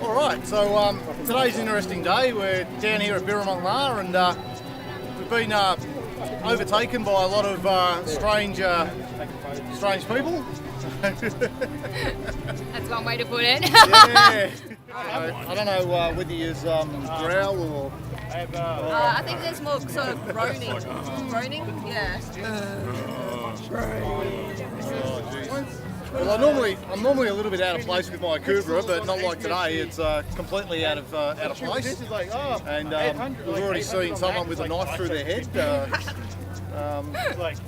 Alright, so today's an interesting day. We're down here at Birramongla and we've been overtaken by a lot of strange people. That's one way to put it. Yeah. I don't know whether you use growl or... I think there's more sort of groaning. Groaning? Yeah. Well, I'm normally a little bit out of place with my Cobra, but not like today. It's completely out of place. And we've already seen someone with a knife through their head.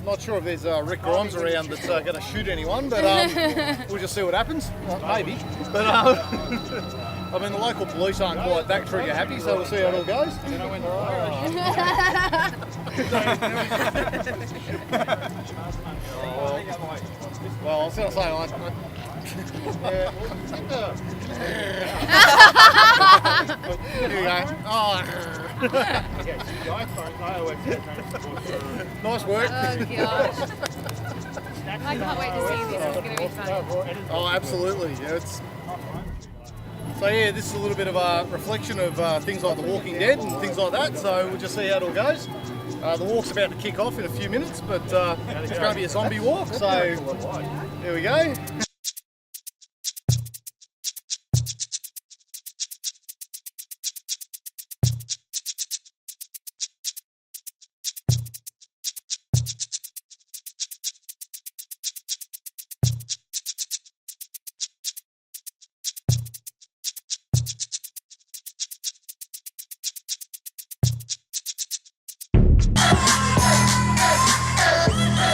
Not sure if there's Rick Grimes around that's going to shoot anyone, but we'll just see what happens. Maybe. But I mean, the local police aren't quite back trigger happy, so we'll see how it all goes. Well, I was going to say, here we go. Oh. Nice work. Oh gosh. I can't wait to see this. It's going to be fun. Oh, absolutely. Yeah, so yeah, this is a little bit of a reflection of things like The Walking Dead and things like that. So we'll just see how it all goes. The walk's about to kick off in a few minutes, but it's going to be a zombie walk. So here we go.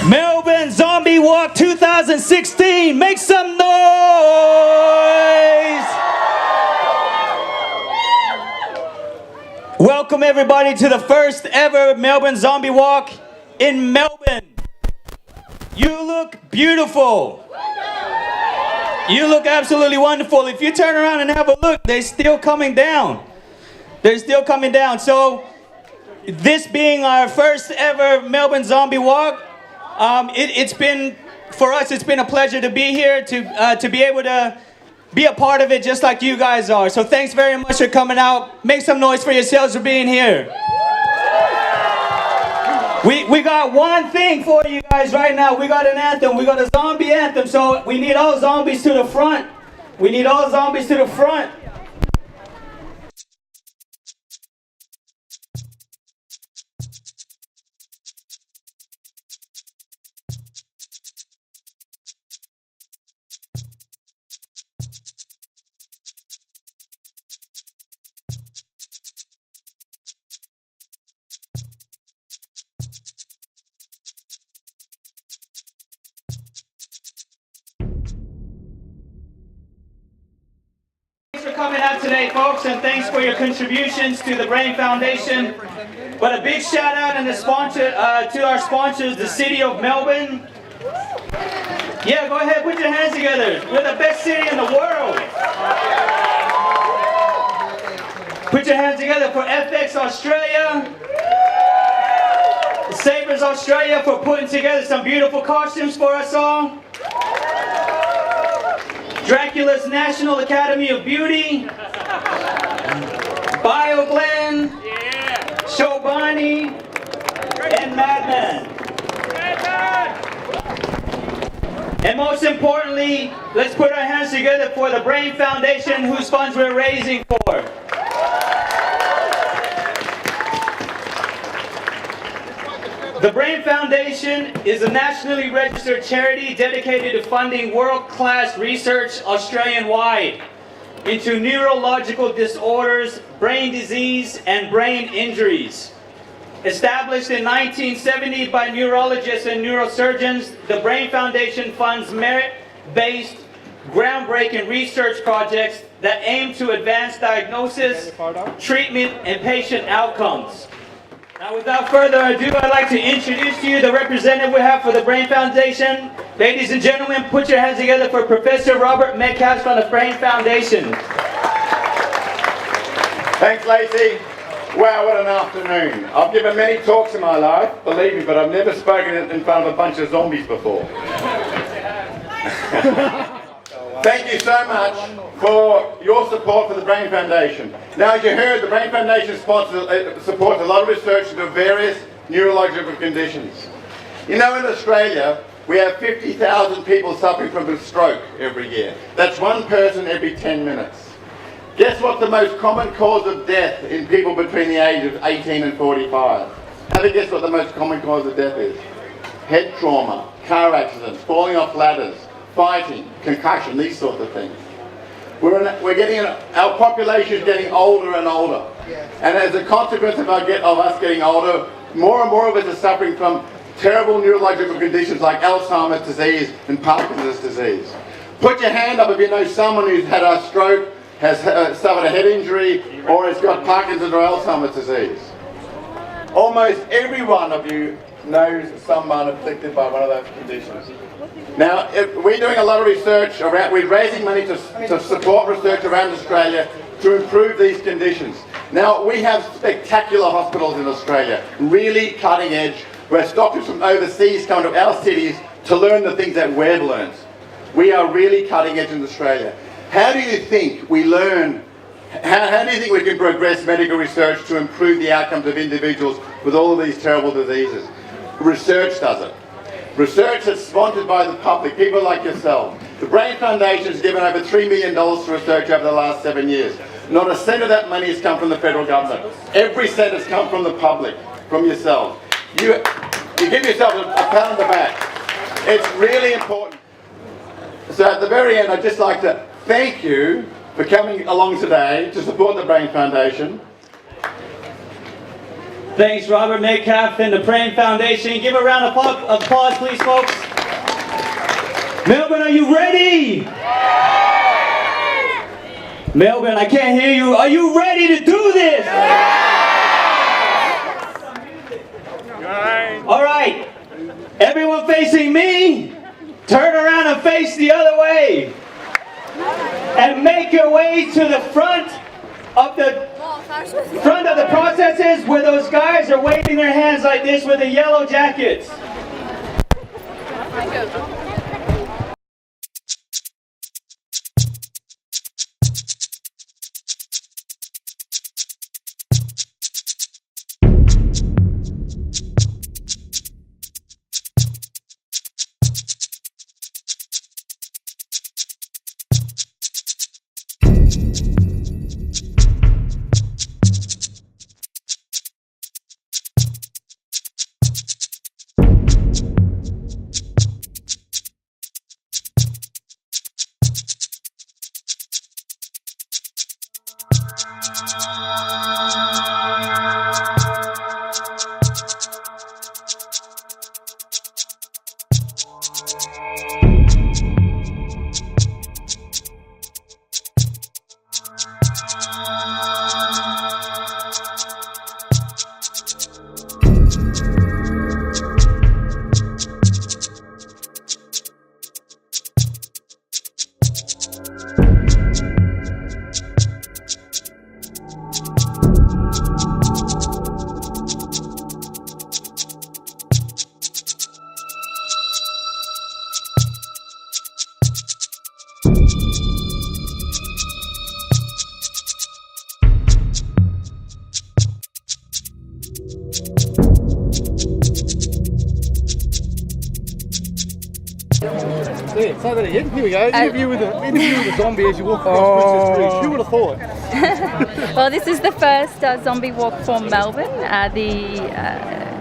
Melbourne Zombie Walk 2016, make some noise! Welcome everybody to the first ever Melbourne Zombie Walk in Melbourne. You look beautiful. You look absolutely wonderful. If you turn around and have a look, they're still coming down. They're still coming down. So this being our first ever Melbourne Zombie Walk, it's been, for us, it's been a pleasure to be here, to be able to be a part of it just like you guys are. So thanks very much for coming out. Make some noise for yourselves for being here. We got one thing for you guys right now. We got an anthem. We got a zombie anthem. So we need all zombies to the front. We need all zombies to the front. Coming out today, folks, and thanks for your contributions to the Brain Foundation. But a big shout out and a sponsor to our sponsors, the City of Melbourne. Yeah, go ahead, put your hands together. We're the best city in the world. Put your hands together for FX Australia, Savers Australia for putting together some beautiful costumes for us all. Dracula's National Academy of Beauty, BioBlend, Shobani, and Madman. And most importantly, let's put our hands together for the Brain Foundation, whose funds we're raising for. The Brain Foundation is a nationally registered charity dedicated to funding world-class research Australian-wide into neurological disorders, brain disease, and brain injuries. Established in 1970 by neurologists and neurosurgeons, the Brain Foundation funds merit-based, groundbreaking research projects that aim to advance diagnosis, treatment, and patient outcomes. Now, without further ado, I'd like to introduce to you the representative we have for the Brain Foundation. Ladies and gentlemen, put your hands together for Professor Robert Metcalf from the Brain Foundation. Thanks, Lacey. Wow, what an afternoon. I've given many talks in my life, believe me, but I've never spoken in front of a bunch of zombies before. Thank you so much for your support for the Brain Foundation. Now, as you heard, the Brain Foundation supports a lot of research into various neurological conditions. You know, in Australia, we have 50,000 people suffering from a stroke every year. That's one person every 10 minutes. Guess what the most common cause of death in people between the age of 18 and 45? Have a guess what the most common cause of death is? Head trauma, car accidents, falling off ladders, fighting, concussion, these sorts of things. Our population is getting older and older. And as a consequence of us getting older, more and more of us are suffering from terrible neurological conditions like Alzheimer's disease and Parkinson's disease. Put your hand up if you know someone who's had a stroke, has suffered a head injury, or has got Parkinson's or Alzheimer's disease. Almost every one of you knows someone afflicted by one of those conditions. Now, we're doing a lot of research around, we're raising money to support research around Australia to improve these conditions. Now, we have spectacular hospitals in Australia, really cutting edge, where doctors from overseas come to our cities to learn the things that we've learned. We are really cutting edge in Australia. How do you think we learn, how do you think we can progress medical research to improve the outcomes of individuals with all of these terrible diseases? Research does it. Research is sponsored by the public, people like yourself. The Brain Foundation has given over $3 million to research over the last 7 years. Not a cent of that money has come from the federal government. Every cent has come from the public, from yourself. You give yourself a pat on the back. It's really important. So at the very end, I'd just like to thank you for coming along today to support the Brain Foundation. Thanks, Robert Metcalf and the Brain Foundation. Give a round of applause, please, folks. Melbourne, are you ready? Melbourne, I can't hear you. Are you ready to do this? All right. Everyone facing me, turn around and face the other way. And make your way to the front of the processes where those guys are waving their hands like this with the yellow jackets. Yeah, say that again. Here we go. Interview with a zombie as you walk across Princess Bridge. Who would have thought? Well, this is the first zombie walk for Melbourne. The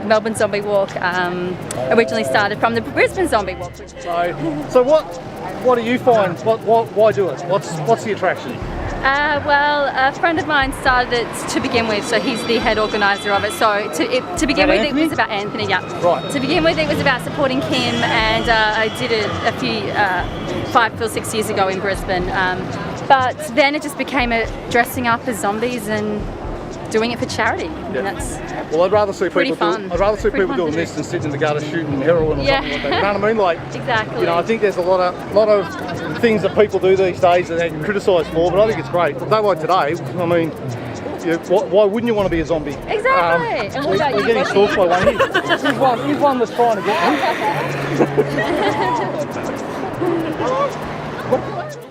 Melbourne Zombie Walk originally started from the Brisbane Zombie Walk. So what do you find? Why do it? What's the attraction? Well, a friend of mine started it to begin with, so he's the head organiser of it. So to begin with, Anthony? It was about Anthony, yeah. Right. To begin with, it was about supporting him, and I did it a few, 5 or 6 years ago in Brisbane. But then it just became dressing up as zombies and doing it for charity. And that's well, I'd rather see pretty people fun. I'd rather see Pretty people fun doing to this do. than sitting in the gutter shooting heroin or something like that. You know what I mean? Like Exactly. You know, I think there's a lot of things that people do these days that they get criticised for, but I think it's great. But don't like today. I mean, why wouldn't you want to be a zombie? Exactly. And what about we're you? getting stalked by one here. Here's one that's trying to get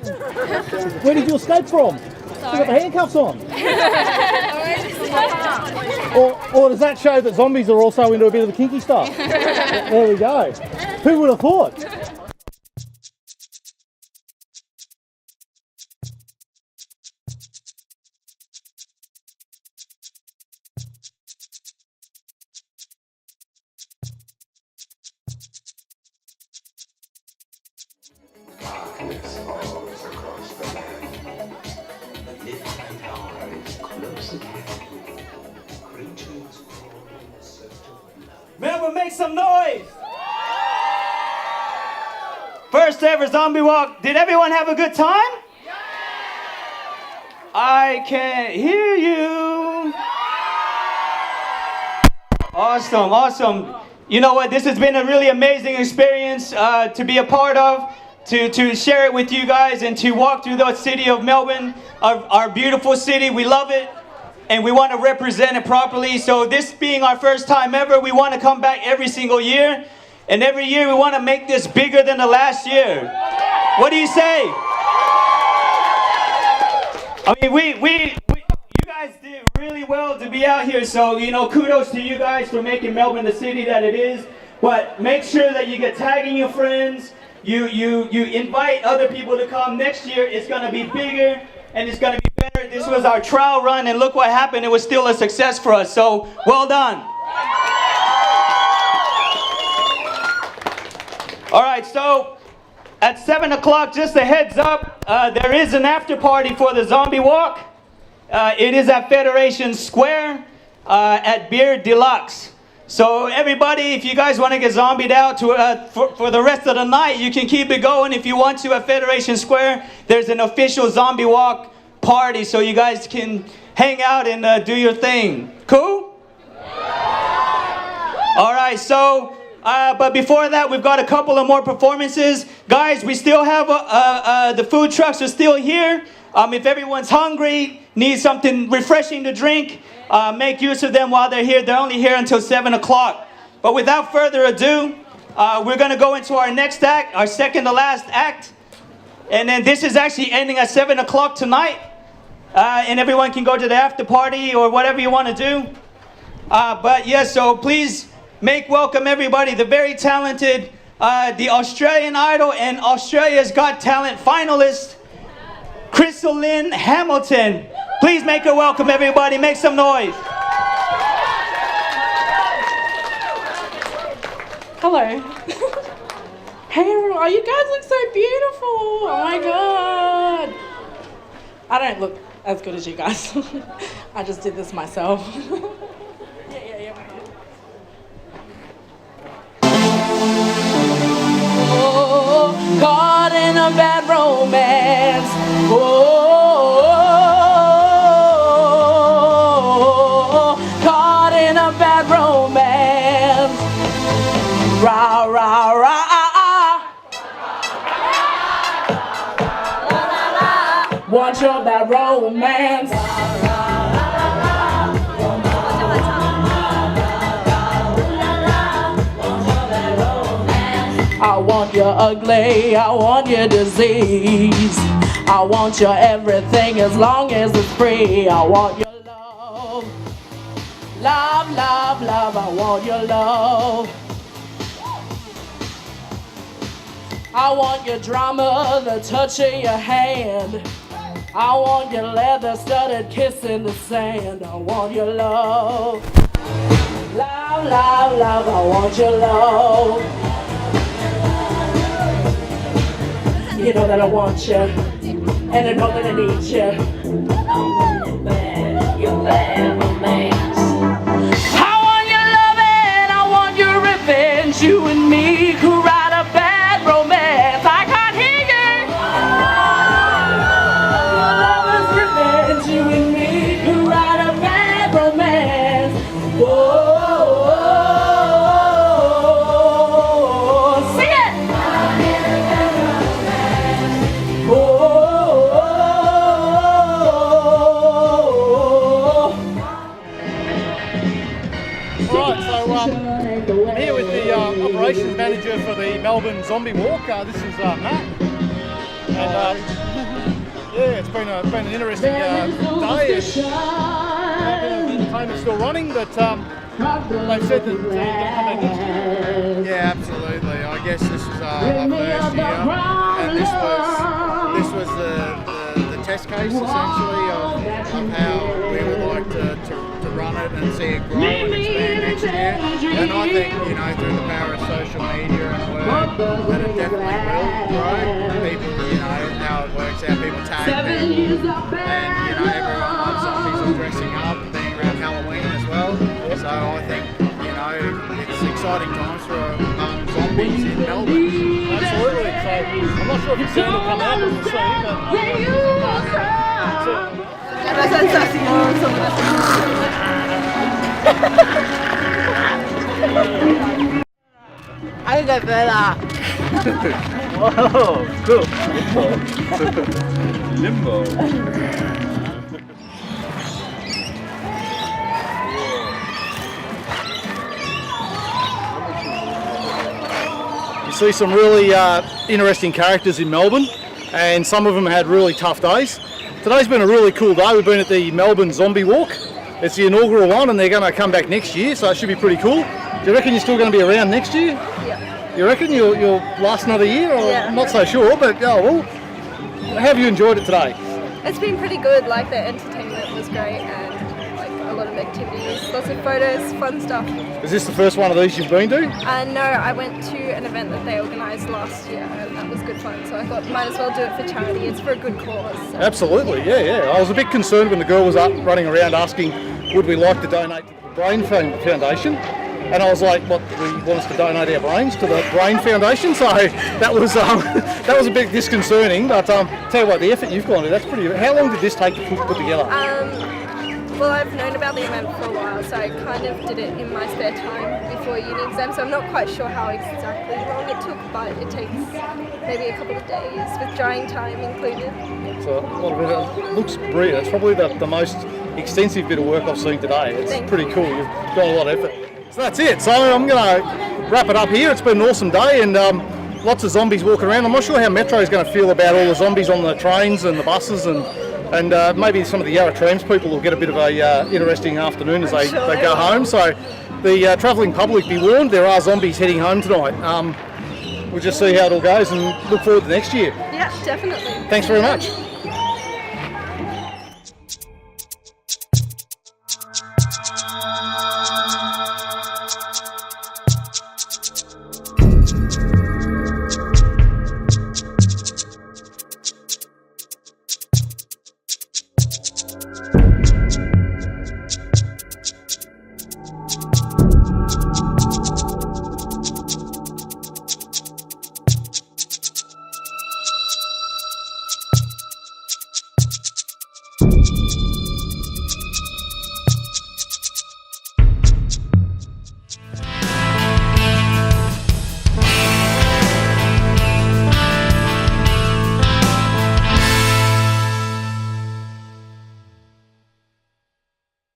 me. Where did you escape from? You got the handcuffs on. or does that show that zombies are also into a bit of the kinky stuff? There we go. Who would have thought? Melbourne, make some noise! First ever zombie walk. Did everyone have a good time? I can't hear you. Awesome, awesome. You know what? This has been a really amazing experience to be a part of, to share it with you guys, and to walk through the city of Melbourne, our beautiful city. We love it, and we want to represent it properly. So this being our first time ever, we want to come back every single year, and every year we want to make this bigger than the last year. What do you say? I mean, you guys did really well to be out here, so, you know, kudos to you guys for making Melbourne the city that it is. But make sure that you get tagging your friends, you invite other people to come. Next year it's going to be bigger and it's going to be better. This was our trial run, and look what happened. It was still a success for us, so well done. All right, so at 7 o'clock, just a heads up, there is an after party for the zombie walk. It is at Federation Square at Beer Deluxe. So everybody, if you guys want to get zombied out for the rest of the night, you can keep it going. If you want to, at Federation Square, there's an official zombie walk party, so you guys can hang out and do your thing. Cool? All right, so, but before that, we've got a couple of more performances. Guys, we still have, the food trucks are still here. If everyone's hungry, needs something refreshing to drink, make use of them while they're here. They're only here until 7 o'clock. But without further ado, we're going to go into our next act, our second to last act. And then this is actually ending at 7 o'clock tonight. And everyone can go to the after party or whatever you want to do. But yes, so please make welcome everybody, the very talented, the Australian Idol and Australia's Got Talent finalist, Chrislyn Hamilton. Please make her welcome, everybody. Make some noise. Hello. Hey everyone. Oh, you guys look so beautiful. Oh my god. I don't look as good as you guys. I just did this myself. Yeah. Oh, caught in a bad romance. Caught in a bad romance. Rah, rah, rah. Want your bad romance. I want your ugly, I want your disease. I want your everything as long as it's free. I want your love. Love, love, love, I want your love. I want your drama, the touch of your hand. I want your leather-studded kiss in the sand. I want your love. Love, love, love, I want your love. You know that I want you, and I know that I need you. Your bad romance. I want your love and I want your revenge. You and me could write a bad romance. I can't hear you. Your love is revenge. You and me could write a bad romance. Whoa. I'm here with the operations manager for the Melbourne Zombie Walk. This is Matt. And it's been an interesting day. The entertainment's still running, but they've said that they're going to come back next year. Yeah, absolutely. I guess this was our first year, and this was the test case essentially of how we would like to run it and see it grow and expand next year. And I think, you know, through the power of social media and word, that it definitely will grow. People, you know, how it works, how people tag people, and you know, everyone loves zombies and dressing up and being around Halloween as well. So I think, you know, it's exciting times for zombies in Melbourne. Absolutely. So I'm not sure if it's soon to come out, but we'll see. But La sensación sobre Ay, qué pena. Whoa, cool. Limbo. you see some really interesting characters in Melbourne, and some of them had really tough days. Today's been a really cool day. We've been at the Melbourne Zombie Walk. It's the inaugural one, and they're going to come back next year, so it should be pretty cool. Do you reckon you're still going to be around next year? Yeah. You reckon you'll last another year? Or Yeah. Not so sure, but oh well. How have you enjoyed it today? It's been pretty good. Like the entertainment was great, and like a lot of activities, lots of photos, fun stuff. Is this the first one of these you've been to? No, I went to an event that they organised last year, and that was good fun. So I thought might as well do it for charity. It's for a good cause. So. Absolutely, yeah. I was a bit concerned when the girl was up running around asking, would we like to donate to the Brain Foundation? And I was like, what, do you want us to donate our brains to the Brain Foundation? So that was that was a bit disconcerting, but tell you what, the effort you've gone to, that's pretty. How long did this take to put together? Well, I've known about the event for a while, so I kind of did it in my spare time before uni exam, so I'm not quite sure how exactly long it took, but it takes maybe a couple of days with drying time included. So it looks brilliant. It's probably the most extensive bit of work I've seen today. It's pretty cool. You've got a lot of effort. So that's it. So I'm going to wrap it up here. It's been an awesome day, and lots of zombies walking around. I'm not sure how Metro is going to feel about all the zombies on the trains and the buses, and maybe some of the Aero trams people will get a bit of a interesting afternoon as they go home. So the travelling public, be warned, there are zombies heading home tonight. We'll just see how it all goes and look forward to next year. Yeah, definitely. Thanks very much.